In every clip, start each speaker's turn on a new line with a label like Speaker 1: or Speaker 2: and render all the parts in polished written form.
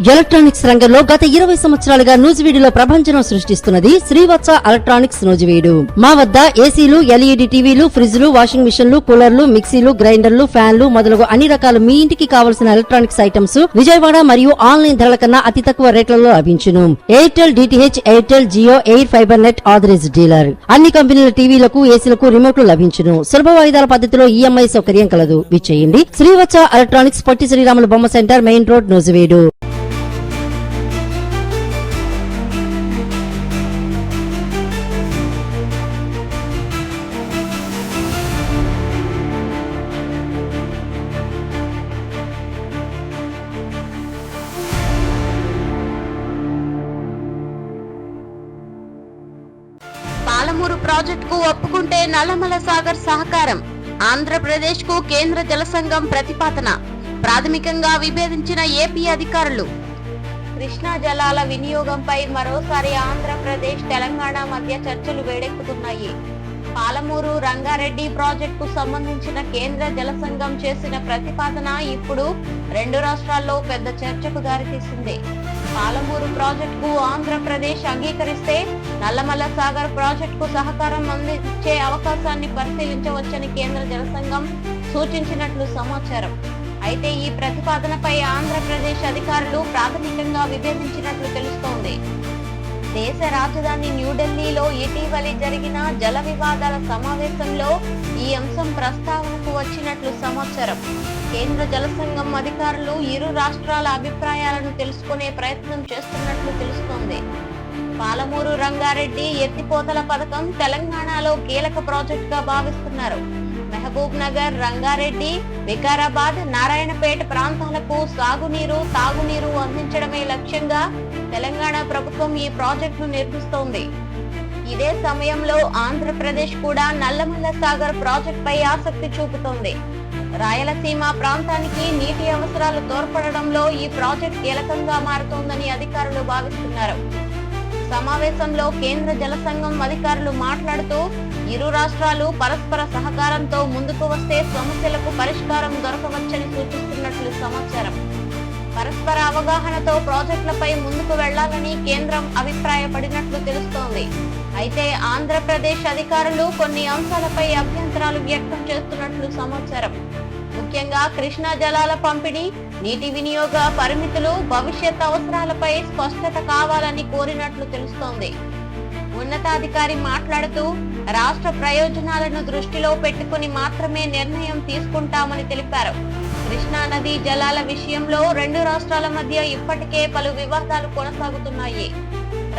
Speaker 1: Electronics రంగంలో గత 20 సంవత్సరాలుగా నూజివీడులో ప్రభంజనం సృష్టిస్తున్నది శ్రీవత్స ఎలక్ట్రానిక్స్ నూజివీడు. మా వద్ద ఏసీలు, ఎల్ఈడి టీవీలు, ఫ్రిడ్జ్లు, వాషింగ్ మిషన్లు, కూలర్లు, మిక్సీలు, గ్రైండర్లు, ఫ్యాన్లు మొదలగు అన్ని రకాల మీ ఇంటికి కావలసిన ఎలక్ట్రానిక్స్ ఐటమ్స్ విజయవాడ మరియు ఆన్లైన్ ధరల కన్నా అతి తక్కువ రేట్లలో లభించును. Airtel, DTH, Airtel, Jio, air fibre net authorised dealer. అన్ని కంపెనీల టీవీలకు, ఏసీలకు రిమోట్లు లభించును. సులభ వాయిదాల పద్ధతిలో ఈఎంఐ సౌకర్యం కలదు. విచ్చేయండి శ్రీవత్స ఎలక్ట్రానిక్స్, పొట్టి శ్రీరాములు బొమ్మ centre, main road, Nuzvid.
Speaker 2: Palamuru ప్రాజెక్టుకు ఒప్పుకుంటే నల్లమల సాగర్ సహకారం. ఆంధ్రప్రదేశ్ కు కేంద్ర జల సంఘం ప్రతిపాదన. ప్రాథమికంగా విభేదించిన ఏపీ అధికారులు. కృష్ణా జలాల వినియోగంపై మరోసారి ఆంధ్రప్రదేశ్, తెలంగాణ మధ్య చర్చలు వేడెక్కుతున్నాయి. పాలమూరు రంగారెడ్డి ప్రాజెక్టుకు సంబంధించిన కేంద్ర జల సంఘం చేసిన ప్రతిపాదన ఇప్పుడు రెండు రాష్ట్రాల్లో పెద్ద చర్చకు దారితీసింది. పాలమూరు ప్రాజెక్టుకు ఆంధ్రప్రదేశ్ అంగీకరిస్తే నల్లమల సాగర్ ప్రాజెక్టుకు సహకారం అందించే అవకాశాన్ని పరిశీలించవచ్చని కేంద్ర జల సంఘం సూచించినట్లు సమాచారం. అయితే ఈ ప్రతిపాదనపై ఆంధ్రప్రదేశ్ అధికారులు ప్రాథమికంగా విభేదించినట్లు తెలుస్తోంది. దేశ రాజధాని న్యూఢిల్లీలో ఇటీవలి జరిగిన జల వివాదాల సమావేశంలో ఈ అంశం ప్రస్తావనకు వచ్చినట్లు సమాచారం. కేంద్ర జల సంఘం అధికారులు ఇరు రాష్ట్రాల అభిప్రాయాలను తెలుసుకునే ప్రయత్నం చేస్తున్నట్లు తెలుస్తోంది. పాలమూరు రంగారెడ్డి ఎత్తిపోతల పథకం తెలంగాణలో కీలక ప్రాజెక్టుగా భావిస్తున్నారు. మహబూబ్ నగర్, రంగారెడ్డి, వికారాబాద్, నారాయణపేట ప్రాంతాలకు సాగునీరు, తాగునీరు అందించడమే లక్ష్యంగా తెలంగాణ ప్రభుత్వం ఈ ప్రాజెక్టును నిర్మిస్తోంది. ఇదే సమయంలో ఆంధ్రప్రదేశ్ కూడా నల్లమల్ల సాగర్ ప్రాజెక్టుపై ఆసక్తి చూపుతోంది. రాయలసీమ ప్రాంతానికి నీటి అవసరాలు తోడ్పడడంలో ఈ ప్రాజెక్టు కీలకంగా మారుతోందని అధికారులు భావిస్తున్నారు. సమావేశంలో కేంద్ర జల సంఘం అధికారులు మాట్లాడుతూ ఇరు రాష్ట్రాలు పరస్పర సహకారంతో ముందుకు వస్తే సమస్యలకు పరిష్కారం దొరకవచ్చని సూచిస్తున్నట్లు సమాచారం. పరస్పర అవగాహనతో ప్రాజెక్టులపై ముందుకు వెళ్లాలని కేంద్రం అభిప్రాయపడినట్లు తెలుస్తోంది. అయితే ఆంధ్రప్రదేశ్ అధికారులు కొన్ని అంశాలపై అభ్యంతరాలు వ్యక్తం చేస్తున్నట్లు సమాచారం. ముఖ్యంగా కృష్ణా జలాల పంపిణీ, నీటి వినియోగ పరిమితులు, భవిష్యత్ అవసరాలపై స్పష్టత కావాలని కోరినట్లు తెలుస్తోంది. ఉన్నతాధికారి మాట్లాడుతూ రాష్ట్ర ప్రయోజనాలను దృష్టిలో పెట్టుకుని మాత్రమే నిర్ణయం తీసుకుంటామని తెలిపారు. కృష్ణా నదీ జలాల విషయంలో రెండు రాష్ట్రాల మధ్య ఇప్పటికే పలు వివాదాలు కొనసాగుతున్నాయి.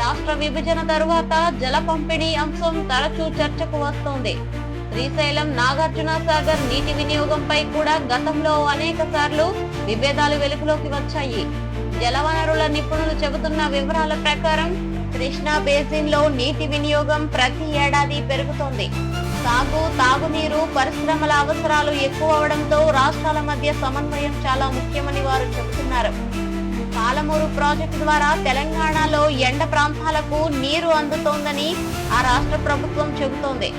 Speaker 2: రాష్ట్ర విభజన తరువాత జల పంపిణీ అంశం తరచూ చర్చకు వస్తోంది. శ్రీశైలం, నాగార్జున సాగర్ నీటి వినియోగంపై కూడా గతంలో అనేక సార్లు విభేదాలు వెలుగులోకి వచ్చాయి. జలవనరుల నిపుణులు చెబుతున్న వివరాల ప్రకారం కృష్ణా బేసిన్ లో నీటి వినియోగం ప్రతి ఏడాది పెరుగుతోంది. సాగు, తాగునీరు, పరిశ్రమల అవసరాలు ఎక్కువ అవడంతో రాష్ట్రాల మధ్య సమన్వయం చాలా ముఖ్యమని వారు చెబుతున్నారు. పాలమూరు ప్రాజెక్టు ద్వారా తెలంగాణలో ఎండ ప్రాంతాలకు నీరు అందుతోందని ఆ రాష్ట్ర ప్రభుత్వం చెబుతోంది.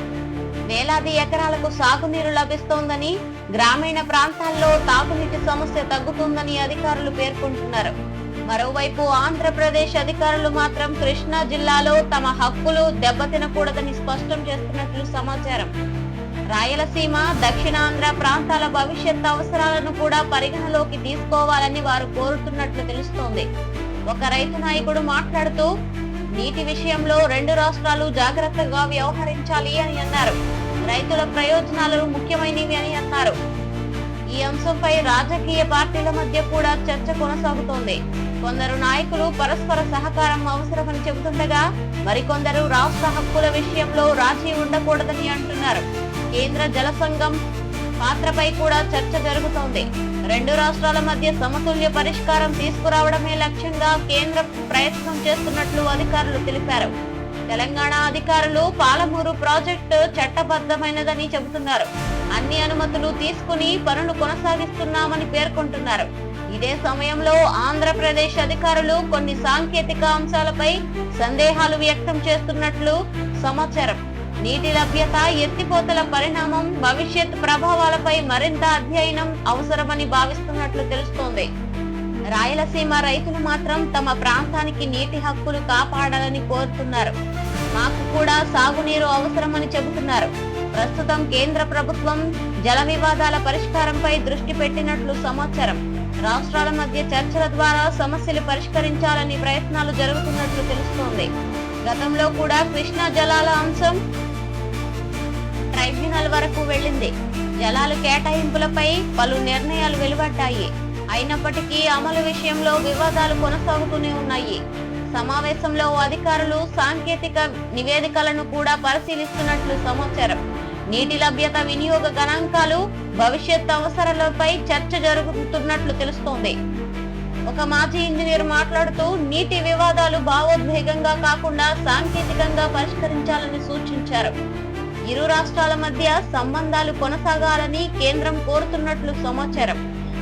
Speaker 2: వేలాది ఎకరాలకు సాగునీరు లభిస్తోందని, గ్రామీణ ప్రాంతాల్లో తాగునీటి సమస్య తగ్గుతుందని అధికారులు పేర్కొంటున్నారు. మరోవైపు ఆంధ్రప్రదేశ్ అధికారులు మాత్రం కృష్ణా జిల్లాలో తమ హక్కులు దెబ్బతినకూడదని స్పష్టం చేస్తున్నట్లు సమాచారం. రాయలసీమ, దక్షిణాంధ్ర ప్రాంతాల భవిష్యత్ అవసరాలను కూడా పరిగణలోకి తీసుకోవాలని వారు కోరుతున్నట్లు తెలుస్తోంది. ఒక రైతు నాయకుడు మాట్లాడుతూ నీటి విషయంలో రెండు రాష్ట్రాలు జాగ్రత్తగా వ్యవహరించాలి అని అన్నారు. రైతుల ప్రయోజనాలు ముఖ్యమైనవి అని అన్నారు. ఈ అంశంపై రాజకీయ పార్టీల మధ్య కూడా చర్చ కొనసాగుతోంది. కొందరు నాయకులు పరస్పర సహకారం అవసరమని చెబుతుండగా మరికొందరు రాష్ట్ర హక్కుల విషయంలో రాజీ ఉండకూడదని అంటున్నారు. కేంద్ర జల సంఘం పాత్రపై కూడా చర్చ జరుగుతోంది. రెండు రాష్ట్రాల మధ్య సమతుల్య పరిష్కారం తీసుకురావడమే లక్ష్యంగా కేంద్రం ప్రయత్నం చేస్తున్నట్లు అధికారులు తెలిపారు. తెలంగాణ అధికారులు పాలమూరు ప్రాజెక్టు చట్టబద్ధమైనదని చెబుతున్నారు. అన్ని అనుమతులు తీసుకుని పనులు కొనసాగిస్తున్నామని పేర్కొంటున్నారు. ఇదే సమయంలో ఆంధ్రప్రదేశ్ అధికారులు కొన్ని సాంకేతిక అంశాలపై సందేహాలు వ్యక్తం చేస్తున్నట్లు సమాచారం. నీటి లభ్యత, ఎత్తిపోతల పరిణామం, భవిష్యత్ ప్రభావాలపై మరింత అధ్యయనం అవసరమని భావిస్తున్నట్లు తెలుస్తోంది. రాయలసీమ రైతులు మాత్రం తమ ప్రాంతానికి నీటి హక్కులు కాపాడాలని కోరుతున్నారు. మాకు కూడా సాగునీరు అవసరమని చెబుతున్నారు. ప్రస్తుతం కేంద్ర ప్రభుత్వం జల వివాదాల పరిష్కారంపై దృష్టి పెట్టినట్లు సమాచారం. రాష్ట్రాల మధ్య చర్చల ద్వారా సమస్యలు పరిష్కరించాలని ప్రయత్నాలు జరుగుతున్నట్లు తెలుస్తోంది. గతంలో కూడా కృష్ణా జలాల అంశం ట్రైబ్యునల్ వరకు వెళ్లింది. జలాలు కేటాయింపులపై పలు నిర్ణయాలు వెలువడ్డాయి. అయినప్పటికీ అమలు విషయంలో వివాదాలు కొనసాగుతూనే ఉన్నాయి. సమావేశంలో అధికారులు సాంకేతిక నివేదికలను కూడా పరిశీలిస్తున్నట్లు సమాచారం. నీటి లభ్యత, వినియోగ గణాంకాలు, భవిష్యత్ అవసరాలపై చర్చ జరుగుతున్నట్లు తెలుస్తోంది. ఒక మాజీ ఇంజనీర్ మాట్లాడుతూ నీటి వివాదాలు భావోద్వేగంగా కాకుండా సాంకేతికంగా పరిష్కరించాలని సూచించారు. ఇరు రాష్ట్రాల మధ్య సంబంధాలు కొనసాగాలని కేంద్రం కోరుతున్నట్లు సమాచారం.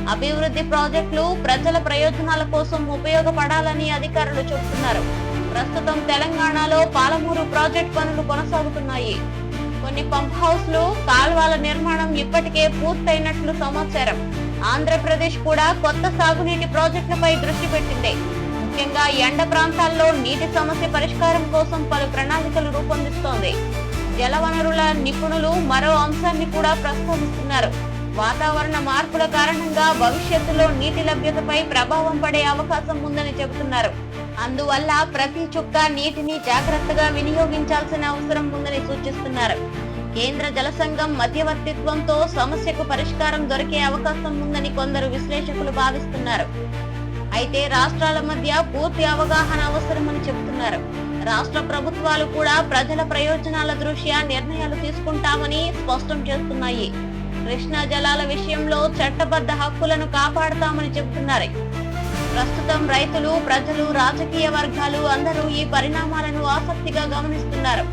Speaker 2: అభివృద్ధి ప్రాజెక్టులు ప్రజల ప్రయోజనాల కోసం ఉపయోగపడాలని అధికారులు చెబుతున్నారు. ప్రస్తుతం తెలంగాణలో పాలమూరు ప్రాజెక్టు పనులు కొనసాగుతున్నాయి. కొన్ని పంప్ హౌస్లు, కాల్వల నిర్మాణం ఇప్పటికే పూర్తయినట్లు సమాచారం. ఆంధ్రప్రదేశ్ కూడా కొత్త సాగునీటి ప్రాజెక్టులపై దృష్టి పెట్టింది. ముఖ్యంగా ఎండ ప్రాంతాల్లో నీటి సమస్య పరిష్కారం కోసం పలు ప్రణాళికలు రూపొందిస్తోంది. జలవనరుల నిపుణులు మరో అంశాన్ని కూడా ప్రస్తావిస్తున్నారు. వాతావరణ మార్పుల కారణంగా భవిష్యత్తులో నీటి లభ్యతపై ప్రభావం పడే అవకాశం ఉందని చెబుతున్నారు. అందువల్ల ప్రతి చుక్క నీటిని జాగ్రత్తగా వినియోగించాల్సిన అవసరం ఉందని సూచిస్తున్నారు. కేంద్ర జల సంఘం మధ్యవర్తిత్వంతో సమస్యకు పరిష్కారం దొరికే అవకాశం ఉందని కొందరు విశ్లేషకులు భావిస్తున్నారు. అయితే రాష్ట్రాల మధ్య పూర్తి అవగాహన అవసరమని చెబుతున్నారు. రాష్ట్ర ప్రభుత్వాలు కూడా ప్రజల ప్రయోజనాల దృష్ట్యా నిర్ణయాలు తీసుకుంటామని స్పష్టం చేస్తున్నాయి. కృష్ణా జలాల విషయంలో చట్టబద్ధ హక్కులను కాపాడుతామని చెబుతున్నారు. ప్రస్తుతం రైతులు, ప్రజలు, రాజకీయ వర్గాలు అందరూ ఈ పరిణామాలను ఆసక్తిగా గమనిస్తున్నారు.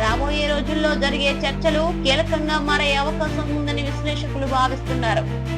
Speaker 2: రాబోయే రోజుల్లో జరిగే చర్చలు కీలకంగా మారే అవకాశం ఉందని విశ్లేషకులు భావిస్తున్నారు.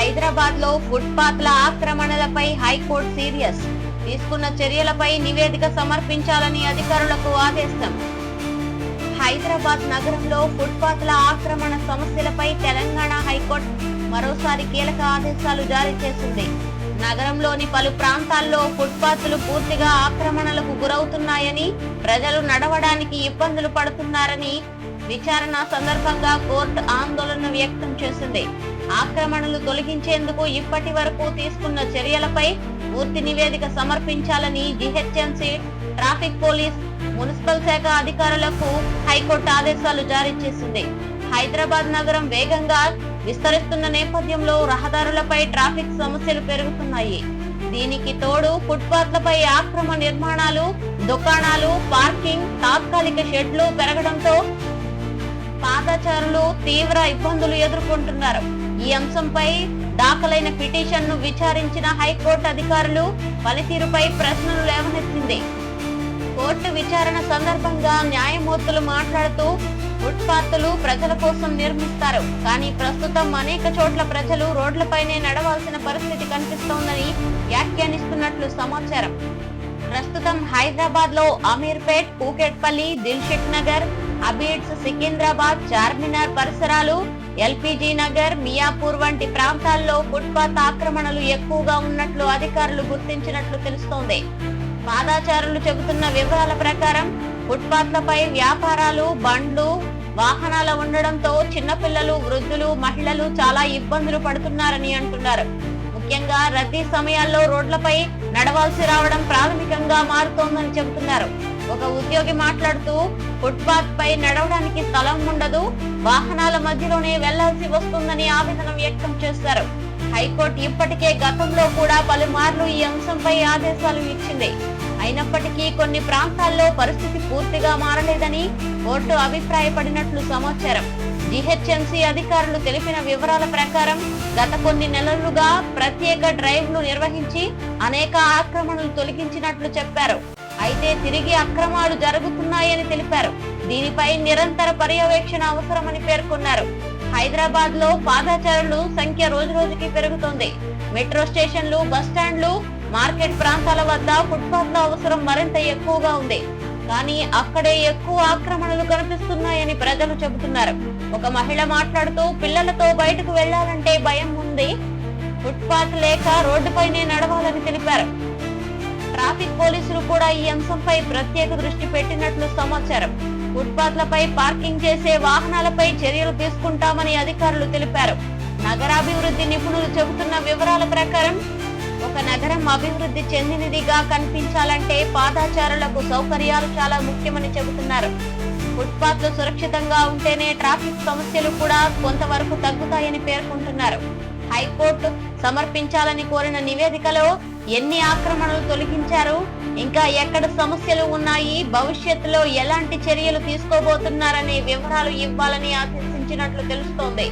Speaker 2: హైదరాబాద్ లో ఫుట్పాత్ల ఆక్రమణలపై హైకోర్టు సీరియస్. తీసుకున్న చర్యలపై నివేదిక సమర్పించాలని అధికారులకు ఆదేశం. హైదరాబాద్ నగరంలో ఫుట్పాత్ల ఆక్రమణ సమస్యలపై తెలంగాణ హైకోర్టు మరోసారి కీలక ఆదేశాలు జారీ చేసింది. నగరంలోని పలు ప్రాంతాల్లో ఫుట్పాత్లు పూర్తిగా ఆక్రమణలకు గురవుతున్నాయని, ప్రజలు నడవడానికి ఇబ్బందులు పడుతున్నారని విచారణ సందర్భంగా కోర్టు ఆందోళన వ్యక్తం చేసింది. ఆక్రమణలు తొలగించేందుకు ఇప్పటి వరకు తీసుకున్న చర్యలపై పూర్తి నివేదిక సమర్పించాలని జీహెచ్ఎంసీ, ట్రాఫిక్ పోలీస్, మున్సిపల్ శాఖ అధికారులకు హైకోర్టు ఆదేశాలు జారీ చేసింది. హైదరాబాద్ నగరం వేగంగా విస్తరిస్తున్న నేపథ్యంలో రహదారులపై ట్రాఫిక్ సమస్యలు పెరుగుతున్నాయి. దీనికి తోడు ఫుట్పాత్లపై ఆక్రమ నిర్మాణాలు, దుకాణాలు, పార్కింగ్, తాత్కాలిక షెడ్లు పెరగడంతో పాదచారులు తీవ్ర ఇబ్బందులు ఎదుర్కొంటున్నారు. ఈ అంశంపై దాఖలైన పిటిషన్ ను విచారించిన హైకోర్టు అధికారులు పనితీరుపై ప్రశ్నలు లేవనెత్తింది. కోర్టు విచారణ సందర్భంగా న్యాయమూర్తులు మాట్లాడుతూ, ఫుట్పాత్లు ప్రజల కోసం నిర్మిస్తారు, కానీ ప్రస్తుతం అనేక చోట్ల ప్రజలు రోడ్లపైనే నడవాల్సిన పరిస్థితి కనిపిస్తోందని వ్యాఖ్యానిస్తున్నట్లు సమాచారం. ప్రస్తుతం హైదరాబాద్ లో అమీర్పేట్, కూకట్పల్లి, దిల్షుక్ నగర్, అబీడ్స్, సికింద్రాబాద్, చార్మినార్ పరిసరాలు, ఎల్పీజీ నగర్, మియాపూర్ వంటి ప్రాంతాల్లో ఫుట్పాత్ ఆక్రమణలు ఎక్కువగా ఉన్నట్లు అధికారులు గుర్తించినట్లు తెలుస్తోంది. పాదాచారులు చెబుతున్న వివరాల ప్రకారం ఫుట్పాత్లపై వ్యాపారాలు, బండ్లు, వాహనాలు ఉండడంతో చిన్నపిల్లలు, వృద్ధులు, మహిళలు చాలా ఇబ్బందులు పడుతున్నారని అంటున్నారు. ముఖ్యంగా రద్దీ సమయాల్లో రోడ్లపై నడవాల్సి రావడం ప్రాథమికంగా మారుతోందని చెబుతున్నారు. ఒక ఉద్యోగి మాట్లాడుతూ, ఫుట్పాత్ పై నడవడానికి స్థలం ఉండదు, వాహనాల మధ్యలోనే వెళ్లాల్సి వస్తుందని ఆవేదన వ్యక్తం చేశారు. హైకోర్టు ఇప్పటికే గతంలో కూడా పలుమార్లు ఈ అంశంపై ఆదేశాలు ఇచ్చింది. అయినప్పటికీ కొన్ని ప్రాంతాల్లో పరిస్థితి పూర్తిగా మారలేదని కోర్టు అభిప్రాయపడినట్లు సమాచారం. జీహెచ్ఎంసీ అధికారులు తెలిపిన వివరాల ప్రకారం గత కొన్ని నెలలుగా ప్రత్యేక డ్రైవ్లు నిర్వహించి అనేక ఆక్రమణలు తొలగించినట్లు చెప్పారు. అయితే తిరిగి అక్రమాలు జరుగుతున్నాయని తెలిపారు. దీనిపై నిరంతర పర్యవేక్షణ అవసరమని పేర్కొన్నారు. హైదరాబాద్ లో పాదచారుల సంఖ్య రోజురోజుకి పెరుగుతోంది. మెట్రో స్టేషన్లు, బస్టాండ్లు, మార్కెట్ ప్రాంతాల వద్ద ఫుట్పాత్ల అవసరం మరింత ఎక్కువగా ఉంది. కానీ అక్కడే ఎక్కువ ఆక్రమణలు కనిపిస్తున్నాయని ప్రజలు చెబుతున్నారు. ఒక మహిళ మాట్లాడుతూ, పిల్లలతో బయటకు వెళ్లాలంటే భయం ఉంది, ఫుట్పాత్ లేక రోడ్డుపైనే నడవాలని తెలిపారు. ట్రాఫిక్ పోలీసులు కూడా ఈ అంశంపై ప్రత్యేక దృష్టి పెట్టినట్లు సమాచారం. ఫుట్పాత్లపై పార్కింగ్ చేసే వాహనాలపై చర్యలు తీసుకుంటామని అధికారులు తెలిపారు. నగరాభివృద్ధి నిపుణులు చెబుతున్న వివరాల ప్రకారం ఒక నగరం అభివృద్ధి చెందినదిగా కనిపించాలంటే పాదచారులకు సౌకర్యాలు చాలా ముఖ్యమని చెబుతున్నారు. ఫుట్పాత్లు సురక్షితంగా ఉంటేనే ట్రాఫిక్ సమస్యలు కూడా కొంతవరకు తగ్గుతాయని పేర్కొంటున్నారు. హైకోర్టు సమర్పించాలని కోరిన నివేదికలో ఎన్ని ఆక్రమణలు తొలగించారు, ఇంకా ఎక్కడ సమస్యలు ఉన్నాయి, భవిష్యత్తులో ఎలాంటి చర్యలు తీసుకోబోతున్నారనే వివరాలు ఇవ్వాలని ఆదేశించినట్లు తెలుస్తోంది.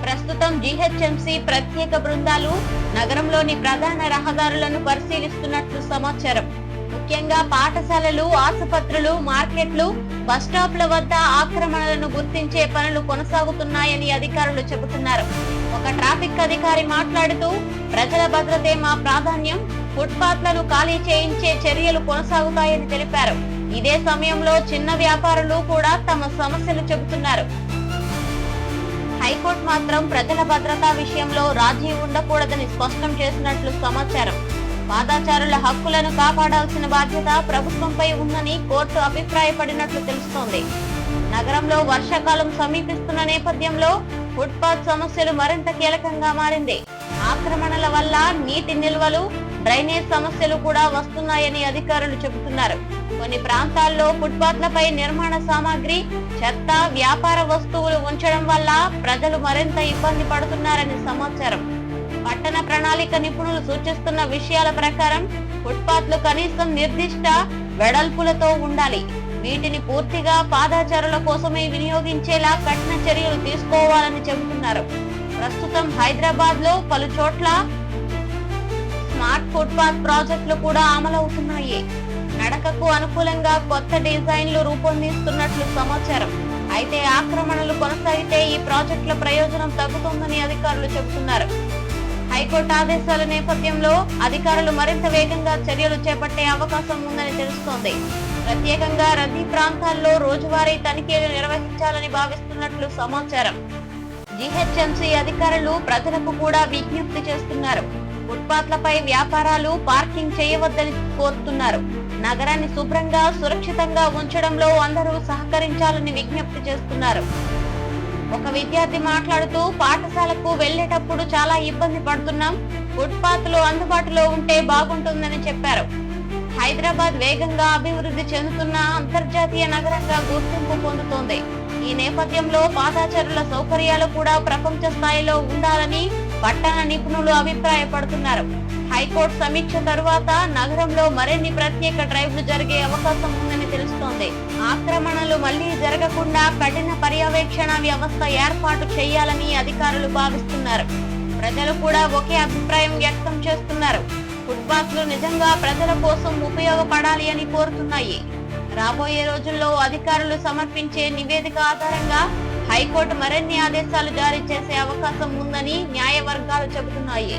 Speaker 2: ప్రస్తుతం జీహెచ్ఎంసీ ప్రత్యేక బృందాలు నగరంలోని ప్రధాన రహదారులను పరిశీలిస్తున్నట్లు సమాచారం. ముఖ్యంగా పాఠశాలలు, ఆసుపత్రులు, మార్కెట్లు, బస్టాప్ల వద్ద ఆక్రమణలను గుర్తించే పనులు కొనసాగుతున్నాయని అధికారులు చెబుతున్నారు. ఒక ట్రాఫిక్ అధికారి మాట్లాడుతూ, ప్రజల భద్రతే మా ప్రాధాన్యం, ఫుట్పాత్లను ఖాళీ చేయించే చర్యలు కొనసాగుతాయని తెలిపారు. ఇదే సమయంలో చిన్న వ్యాపారులు కూడా తమ సమస్యలు చెబుతున్నారు. హైకోర్టు మాత్రం ప్రజల భద్రతా విషయంలో రాజీ ఉండకూడదని స్పష్టం చేసినట్లు సమాచారం. పాదచారుల హక్కులను కాపాడాల్సిన బాధ్యత ప్రభుత్వంపై ఉందని కోర్టు అభిప్రాయపడినట్లు తెలుస్తోంది. నగరంలో వర్షాకాలం సమీపిస్తున్న నేపథ్యంలో ఫుట్పాత్ సమస్యలు మరింత కీలకంగా మారింది. ఆక్రమణల వల్ల నీటి నిల్వలు, డ్రైనేజ్ సమస్యలు కూడా వస్తున్నాయని అధికారులు చెబుతున్నారు. కొన్ని ప్రాంతాల్లో ఫుట్పాత్లపై నిర్మాణ సామాగ్రి, చెత్త, వ్యాపార వస్తువులు ఉంచడం వల్ల ప్రజలు మరింత ఇబ్బంది పడుతున్నారని సమాచారం. పట్టణ ప్రణాళిక నిపుణులు సూచిస్తున్న విషయాల ప్రకారం ఫుట్పాత్లు కనీసం నిర్దిష్ట వెడల్పులతో ఉండాలి. వీటిని పూర్తిగా పాదచారుల కోసమే వినియోగించేలా కఠిన చర్యలు తీసుకోవాలని చెబుతున్నారు. ప్రస్తుతం హైదరాబాద్ లో పలు చోట్ల స్మార్ట్ ఫుట్పాత్ ప్రాజెక్టులు కూడా అమలవుతున్నాయి. నడకకు అనుకూలంగా కొత్త డిజైన్లు రూపొందిస్తున్నట్లు సమాచారం. అయితే ఆక్రమణలు కొనసాగితే ఈ ప్రాజెక్టుల ప్రయోజనం తగ్గుతుందని అధికారులు చెబుతున్నారు. హైకోర్టు ఆదేశాల నేపథ్యంలో అధికారులు మరింత వేగంగా చర్యలు చేపట్టే అవకాశం ఉందని తెలుస్తోంది. ప్రత్యేకంగా రద్దీ ప్రాంతాల్లో రోజువారీ తనిఖీలు నిర్వహించాలని భావిస్తున్నట్లు సమాచారం. జీహెచ్ఎంసీ అధికారులు ప్రజలకు కూడా విజ్ఞప్తి చేస్తున్నారు. ఫుట్పాత్లపై వ్యాపారాలు పార్కింగ్ చేయవద్దని కోరుతున్నారు. నగరాన్ని శుభ్రంగా సురక్షితంగా ఉంచడంలో అందరూ సహకరించాలని విజ్ఞప్తి చేస్తున్నారు. ఒక విద్యార్థి మాట్లాడుతూ, పాఠశాలకు వెళ్లేటప్పుడు చాలా ఇబ్బంది పడుతున్నాం, ఫుట్పాత్లు అందుబాటులో ఉంటే బాగుంటుందని చెప్పారు. హైదరాబాద్ వేగంగా అభివృద్ధి చెందుతున్న అంతర్జాతీయ నగరంగా గుర్తింపు పొందుతోంది. ఈ నేపథ్యంలో పాదచారుల సౌకర్యాలు కూడా ప్రపంచ స్థాయిలో ఉండాలని పట్టణ నిపుణులు అభిప్రాయపడుతున్నారు. హైకోర్టు సమీక్ష తరువాత నగరంలో మరిన్ని ప్రత్యేక డ్రైవ్లు జరిగే అవకాశం ఉందని తెలుస్తోంది. ఆక్రమణలు మళ్లీ జరగకుండా కఠిన పర్యవేక్షణ వ్యవస్థ ఏర్పాటు చేయాలని అధికారులు భావిస్తున్నారు. ప్రజలు కూడా ఒకే అభిప్రాయం వ్యక్తం చేస్తున్నారు. ఫుట్పాత్లు నిజంగా ప్రజల కోసం ఉపయోగపడాలి అని కోరుతున్నాయి. రాబోయే రోజుల్లో అధికారులు సమర్పించే నివేదిక ఆధారంగా హైకోర్టు మరిన్ని ఆదేశాలు జారీ చేసే అవకాశం ఉందని న్యాయ వర్గాలు చెబుతున్నాయి.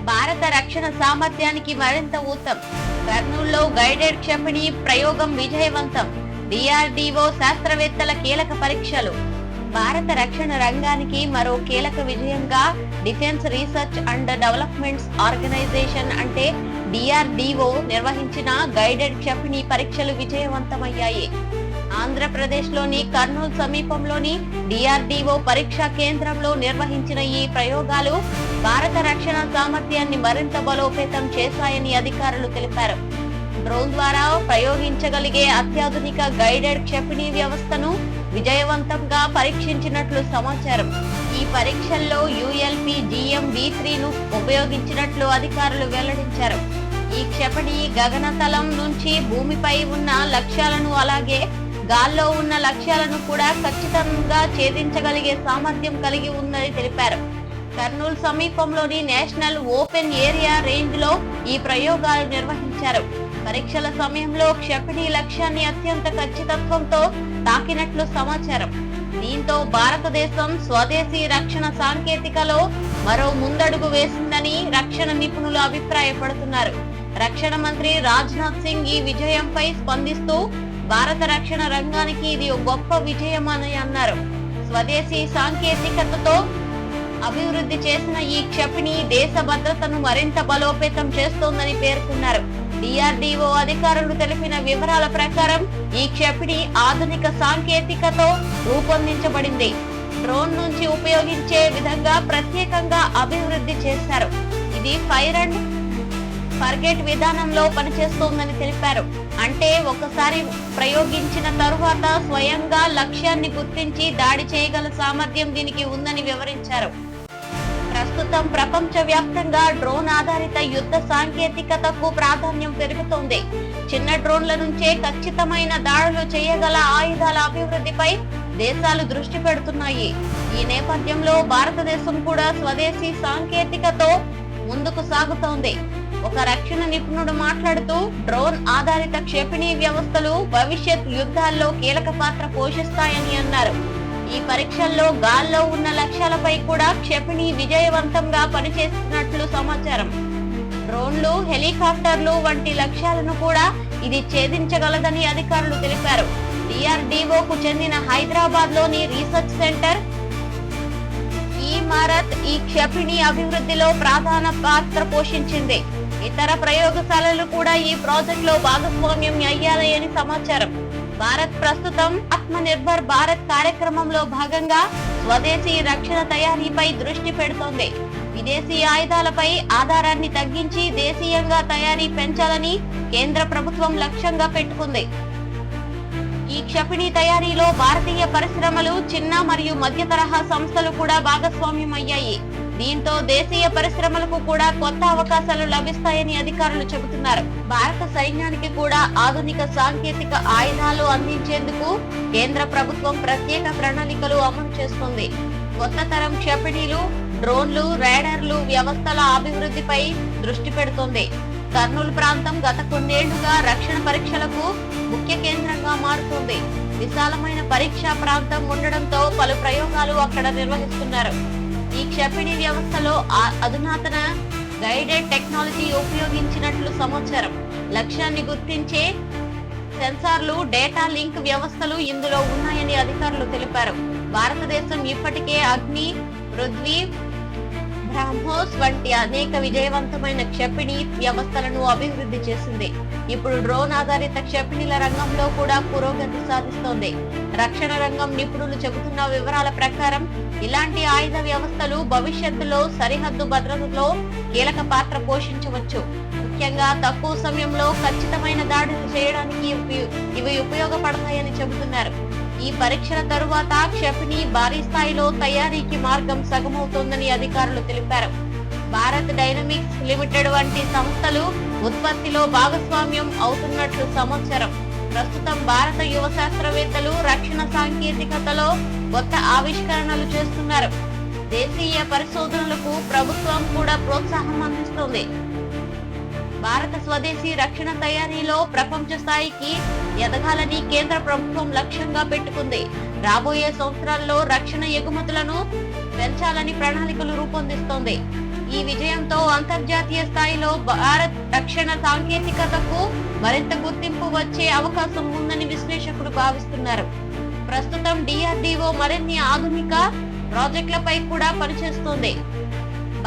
Speaker 2: భారత రక్షణ సామర్థ్యానికి మరింత ఊతం. కర్నూలులో గైడెడ్ క్షిపణి ప్రయోగం విజయవంతం. డిఆర్డీఓ శాస్త్రవేత్తల కీలక పరీక్షలు. భారత రక్షణ రంగానికి మరో కీలక విజయంగా defence research and developments organisation అంటే డిఆర్డీఓ నిర్వహించిన గైడెడ్ క్షిపణి పరీక్షలు విజయవంతమయ్యాయి. ఆంధ్రప్రదేశ్ లోని కర్నూలు సమీపంలోని డిఆర్డీఓ పరీక్షా కేంద్రంలో నిర్వహించిన ఈ ప్రయోగాలు భారత రక్షణ సామర్థ్యాన్ని మరింత బలోపేతం చేశాయని అధికారులు తెలిపారు. డ్రోన్ ద్వారా ప్రయోగించగలిగే అత్యాధునిక గైడెడ్ క్షిపణి వ్యవస్థను విజయవంతంగా పరీక్షించినట్లు సమాచారం. ఈ పరీక్షల్లో ULP GM-V3 ను ఉపయోగించినట్లు అధికారులు వెల్లడించారు. ఈ క్షిపణి గగనతలం నుంచి భూమిపై ఉన్న లక్ష్యాలను అలాగే గాల్లో ఉన్న లక్ష్యాలను కూడా ఖచ్చితంగా ఛేదించగలిగే సామర్థ్యం కలిగి ఉందని తెలిపారు. కర్నూలు సమీపంలోని నేషనల్ ఓపెన్ ఏరియా రేంజ్ లో ఈ ప్రయోగాలు నిర్వహించారు. పరీక్షల సమయంలో క్షిపణి లక్ష్యాన్ని అత్యంత ఖచ్చితత్వంతో తాకినట్లు సమాచారం. దీంతో భారతదేశం స్వదేశీ రక్షణ సాంకేతికలో మరో ముందడుగు వేసిందని రక్షణ నిపుణులు అభిప్రాయపడుతున్నారు. రక్షణ మంత్రి రాజ్నాథ్ సింగ్ ఈ విజయంపై స్పందిస్తూ భారత రక్షణ రంగానికి ఇది గొప్ప విజయమని అన్నారు. స్వదేశీ సాంకేతికతతో అభివృద్ధి చేసిన ఈ క్షిపణి దేశ భద్రతను మరింత బలోపేతం చేస్తోందని పేర్కొన్నారు. డిఆర్డీఓ అధికారులు తెలిపిన వివరాల ప్రకారం ఈ క్షిపణి ఆధునిక సాంకేతికతో రూపొందించబడింది. డ్రోన్ నుంచి ఉపయోగించే విధంగా ప్రత్యేకంగా అభివృద్ధి చేశారు. ఇది ఫైర్ అండ్ ఫర్గెట్ విధానంలో పనిచేస్తోందని తెలిపారు. అంటే ఒకసారి ప్రయోగించిన తరువాత స్వయంగా లక్ష్యాన్ని గుర్తించి దాడి చేయగల సామర్థ్యం దీనికి ఉందని వివరించారు. ప్రస్తుతం ప్రపంచ వ్యాప్తంగా డ్రోన్ ఆధారిత యుద్ధ సాంకేతికతకు ప్రాధాన్యం పెరుగుతోంది. చిన్న డ్రోన్ల నుంచే ఖచ్చితమైన దాడులు చేయగల ఆయుధాల అభివృద్ధిపై దేశాలు దృష్టి పెడుతున్నాయి. ఈ నేపథ్యంలో భారతదేశం కూడా స్వదేశీ సాంకేతికతో ముందుకు సాగుతోంది. ఒక రక్షణ నిపుణుడు మాట్లాడుతూ డ్రోన్ ఆధారిత క్షిపణి వ్యవస్థలు భవిష్యత్ యుద్ధాల్లో కీలక పాత్ర పోషిస్తాయని అన్నారు. ఈ పరీక్షల్లో గాల్లో ఉన్న లక్ష్యాలపై కూడా క్షిపణి విజయవంతంగా పనిచేస్తున్నట్లు సమాచారం. డ్రోన్లు, హెలికాప్టర్లు వంటి లక్ష్యాలను కూడా ఇది ఛేదించగలదని అధికారులు తెలిపారు. డిఆర్డీఓకు చెందిన హైదరాబాద్ లోని రీసెర్చ్ సెంటర్ ఇమారత్ ఈ క్షిపణి అభివృద్ధిలో ప్రధాన పాత్ర పోషించింది. ఇతర ప్రయోగశాలలు కూడా ఈ ప్రాజెక్ట్ లో భాగస్వామ్యం అయ్యాయని సమాచారం. భారత్ ప్రస్తుతం ఆత్మనిర్భర్ భారత్ కార్యక్రమంలో భాగంగా స్వదేశీ రక్షణ తయారీపై దృష్టి పెడుతోంది. విదేశీ ఆయుధాలపై ఆధారాన్ని తగ్గించి దేశీయంగా తయారీ పెంచాలని కేంద్ర ప్రభుత్వం లక్ష్యంగా పెట్టుకుంది. ఈ క్షిపణి తయారీలో భారతీయ పరిశ్రమలు, చిన్న మరియు మధ్య తరహా సంస్థలు కూడా భాగస్వామ్యం అయ్యాయి. దీంతో దేశీయ పరిశ్రమలకు కూడా కొత్త అవకాశాలు లభిస్తాయని అధికారులు చెబుతున్నారు. భారత సైన్యానికి కూడా ఆధునిక సాంకేతిక ఆయుధాలు అందించేందుకు కేంద్ర ప్రభుత్వం ప్రత్యేక ప్రణాళికలు అమలు చేస్తుంది. కొత్త తరం క్షిపణిలు, డ్రోన్లు, రేడార్లు వ్యవస్థల అభివృద్ధిపై దృష్టి పెడుతోంది. కర్నూలు ప్రాంతం గత కొన్నేళ్లుగా రక్షణ పరీక్షలకు ముఖ్య కేంద్రంగా మారుతుంది. విశాలమైన పరీక్షా ప్రాంతం ఉండడంతో పలు ప్రయోగాలు అక్కడ నిర్వహిస్తున్నారు. ఈ క్షిపణి వ్యవస్థలో అధునాతన గైడెడ్ టెక్నాలజీ ఉపయోగించినట్లు సమాచారం. లక్ష్యాన్ని గుర్తించే సెన్సార్లు, డేటా లింక్ వ్యవస్థలు ఇందులో ఉన్నాయని అధికారులు తెలిపారు. భారతదేశం ఇప్పటికే అగ్ని, పృథ్వీ, బ్రహ్మోస్ వంటి అనేక విజయవంతమైన క్షిపణి వ్యవస్థలను అభివృద్ధి చేసింది. ఇప్పుడు డ్రోన్ ఆధారిత క్షిపణిల రంగంలో కూడా పురోగతి సాధిస్తోంది. రక్షణ రంగం నిపుణులు చెబుతున్న వివరాల ప్రకారం ఇలాంటి ఆయుధ వ్యవస్థలు భవిష్యత్తులో సరిహద్దు భద్రతలో కీలక పాత్ర పోషించవచ్చు. ముఖ్యంగా తక్కువ సమయంలో ఖచ్చితమైన దాడులు చేయడానికి ఇవి ఉపయోగపడతాయని చెబుతున్నారు. ఈ పరీక్షల తరువాత క్షిపణి భారీ స్థాయిలో తయారీకి మార్గం సగమవుతోందని అధికారులు తెలిపారు. భారత్ డైనమిక్స్ లిమిటెడ్ వంటి సంస్థలు ఉత్పత్తిలో భాగస్వామ్యం అవుతున్నట్లు సమాచారం. ప్రస్తుతం భారత యువ శాస్త్రవేత్తలు రక్షణ సాంకేతికతలో కొత్త ఆవిష్కరణలు చేస్తున్నారు. దేశీయ పరిశోధనలకు ప్రభుత్వం కూడా ప్రోత్సాహం అందిస్తోంది. భారత స్వదేశీ రక్షణ తయారీలో ప్రపంచ స్థాయికి ఎదగాలని కేంద్ర ప్రభుత్వం లక్ష్యంగా పెట్టుకుంది. రాబోయే సంవత్సరాల్లో రక్షణ ఎగుమతులను పెంచాలని ప్రణాళికలు రూపొందిస్తోంది. ఈ విజయంతో అంతర్జాతీయ స్థాయిలో భారత్ రక్షణ సాంకేతికతకు మరింత గుర్తింపు వచ్చే అవకాశం ఉందని విశ్లేషకులు భావిస్తున్నారు. ప్రస్తుతం DRDO మరిన్ని ఆధునిక ప్రాజెక్టులపై కూడా పనిచేస్తోంది.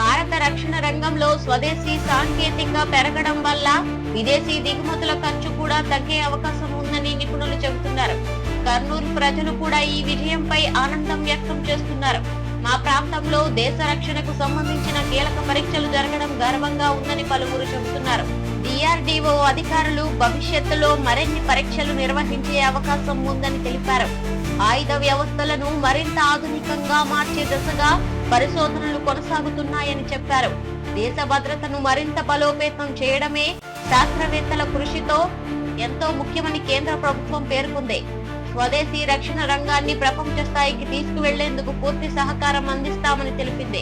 Speaker 2: భారత రక్షణ రంగంలో స్వదేశీ సాంకేతిక పెరగడం వల్ల విదేశీ దిగుమతుల ఖర్చు కూడా తగ్గే అవకాశం ఉందని నిపుణులు చెబుతున్నారు. కర్నూలు ప్రజలు కూడా ఈ విజయంపై ఆనందం వ్యక్తం చేస్తున్నారు. మా ప్రాంతంలో దేశ రక్షణకు సంబంధించిన కీలక పరీక్షలు జరగడం గర్వంగా ఉందని పలువురు చెబుతున్నారు. DRDO అధికారులు భవిష్యత్తులో మరిన్ని పరీక్షలు నిర్వహించే అవకాశం ఉందని తెలిపారు. ఆయుధ వ్యవస్థలను మరింత ఆధునికంగా మార్చే దిశగా పరిశోధనలు కొనసాగుతున్నాయని చెప్పారు. దేశ భద్రతను మరింత బలోపేతం చేయడమే శాస్త్రవేత్తల కృషితో ఎంతో ముఖ్యమని కేంద్ర ప్రభుత్వం పేర్కొంది. స్వదేశీ రక్షణ రంగాన్ని ప్రపంచ స్థాయికి తీసుకువెళ్లేందుకు పూర్తి సహకారం అందిస్తామని తెలిపింది.